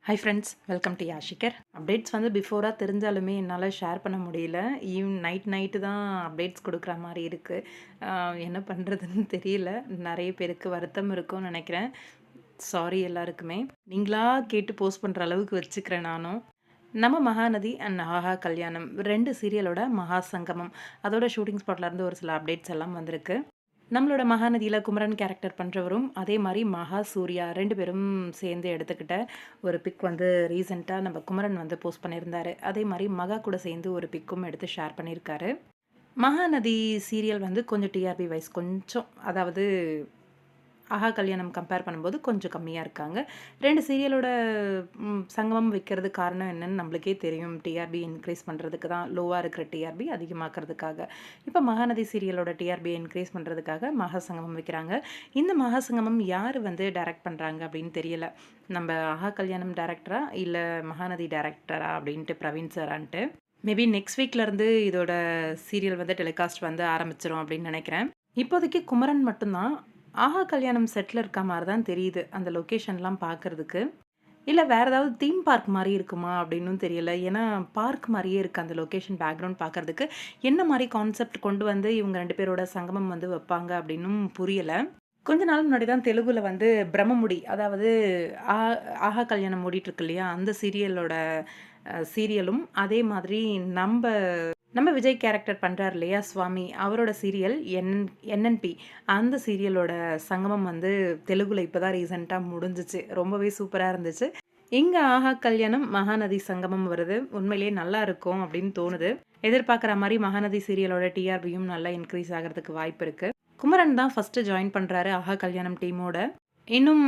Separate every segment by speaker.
Speaker 1: Hi friends, welcome to யாஷிகர். Updates வந்து பிஃபோராக தெரிஞ்சாலுமே என்னால் ஷேர் பண்ண முடியல. நைட்டு தான் அப்டேட்ஸ் கொடுக்குற மாதிரி இருக்குது. என்ன பண்ணுறதுன்னு தெரியல. நிறைய பேருக்கு வருத்தம் இருக்கும்னு நினைக்கிறேன். சாரி எல்லாருக்குமே. நீங்களா கேட்டு போஸ்ட் பண்ணுற அளவுக்கு வச்சுக்கிறேன் நானும். நம்ம மகாநதி அண்ட் ஆஹா கல்யாணம் 2 சீரியலோட மகா சங்கமம் அதோட ஷூட்டிங் ஸ்பாட்லேருந்து ஒரு சில அப்டேட்ஸ் எல்லாம் வந்திருக்கு. நம்மளோட மகாநதியில குமரன் கேரக்டர் பண்ணுறவரும், அதே மாரி மகா, சூர்யா 2 பேரும் சேர்ந்து எடுத்துக்கிட்ட ஒரு பிக் வந்து ரீசென்ட்டா நம்ம குமரன் வந்து போஸ்ட் பண்ணியிருந்தாரு. அதே மாரி மகா கூட சேர்ந்து ஒரு பிக்கும் எடுத்து ஷேர் பண்ணியிருக்காரு. மகாநதி சீரியல் வந்து கொஞ்சம் டிஆர்பி வைஸ் கொஞ்சம் அதாவது ஆஹா கல்யாணம் கம்பேர் பண்ணும்போது கொஞ்சம் கம்மியா இருக்காங்க. 2 சீரியலோட சங்கமம் வைக்கிறது காரணம் என்னன்னு நம்மளுக்கே தெரியும். டிஆர்பி இன்க்ரீஸ் பண்றதுக்கு தான். லோவா இருக்கிற டிஆர்பி அதிகமாக்குறதுக்காக. இப்ப மகாநதி சீரியலோட டிஆர்பி இன்க்ரீஸ் பண்றதுக்காக மகா சங்கமம் வைக்கிறாங்க. இந்த மகா சங்கமம் யாரு வந்து டைரக்ட் பண்றாங்க அப்படின்னு தெரியல. நம்ம ஆஹா கல்யாணம் டைரக்டரா? இல்ல மகாநதி டைரக்டரா? அப்படின்ட்டு பிரவீன் சாரான்ட்டு. மேபி நெக்ஸ்ட் வீக்லேருந்து இதோட சீரியல் வந்து டெலிகாஸ்ட் வந்து ஆரம்பிச்சிரும் அப்படின்னு நினைக்கிறேன். இப்போதைக்கு குமரன் மட்டும் தான். ஆஹா கல்யாணம் செட்ல இருக்க மாரி தான் தெரியுது. அந்த லொகேஷன்லாம் பார்க்கறதுக்கு. இல்ல வேற ஏதாவது தீம் பார்க் மாரி இருக்குமா அப்படின்னும் தெரியல. ஏன்னா பார்க் மாரியே இருக்கு அந்த லொகேஷன் பேக்ரவுண்ட் பார்க்கறதுக்கு. என்ன மாரி கான்செப்ட் கொண்டு வந்து இவங்க 2 பேரோட சங்கமம் வந்து வைப்பாங்க அப்படின்னும் புரியல. கொஞ்ச நாள் முன்னாடி தான் தெலுங்குல வந்து பிரம்மமுடி அதாவது ஆ ஆஹா கல்யாணம் ஓடிட்டுருக்கு இல்லையா? அந்த சீரியலோட சீரியலும் அதே மாதிரி நம்ப நம்ம விஜய் கேரக்டர் பண்றாரு இல்லையா? சுவாமி அவரோட சீரியல் என்என்பி அந்த சீரியலோட சங்கமம் வந்து தெலுங்குல இப்ப தான் ரீசென்ட்டா முடிஞ்சுச்சு. ரொம்பவே சூப்பரா இருந்துச்சு. இங்க ஆஹா கல்யாணம், மகாநதி சங்கமம் வருது. உண்மையிலேயே நல்லா இருக்கும் அப்படின்னு தோணுது. எதிர்பார்க்குற மாரி மகாநதி சீரியலோட டிஆர்பியும் நல்லா இன்க்ரீஸ் ஆகுறதுக்கு வாய்ப்பு இருக்கு. குமரன் தான் ஃபர்ஸ்ட்டு ஜாயின் பண்றாரு ஆஹா கல்யாணம் டீமோட. இன்னும்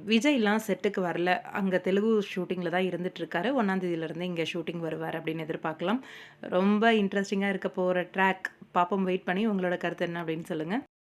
Speaker 1: விஜய்லாம் செட்டுக்கு வரல. அங்க தெலுங்கு ஷூட்டிங்ல தான் இருந்துட்டுருக்காரு. 1ஆம் தேதியிலருந்து இங்க ஷூட்டிங் வருவார் அப்படின்னு எதிர்பார்க்கலாம். ரொம்ப இன்ட்ரஸ்டிங்கா இருக்க போற ட்ராக். பாப்போம் வெயிட் பண்ணி உங்களோட கருத்து என்ன அப்படின்னு சொல்லுங்க.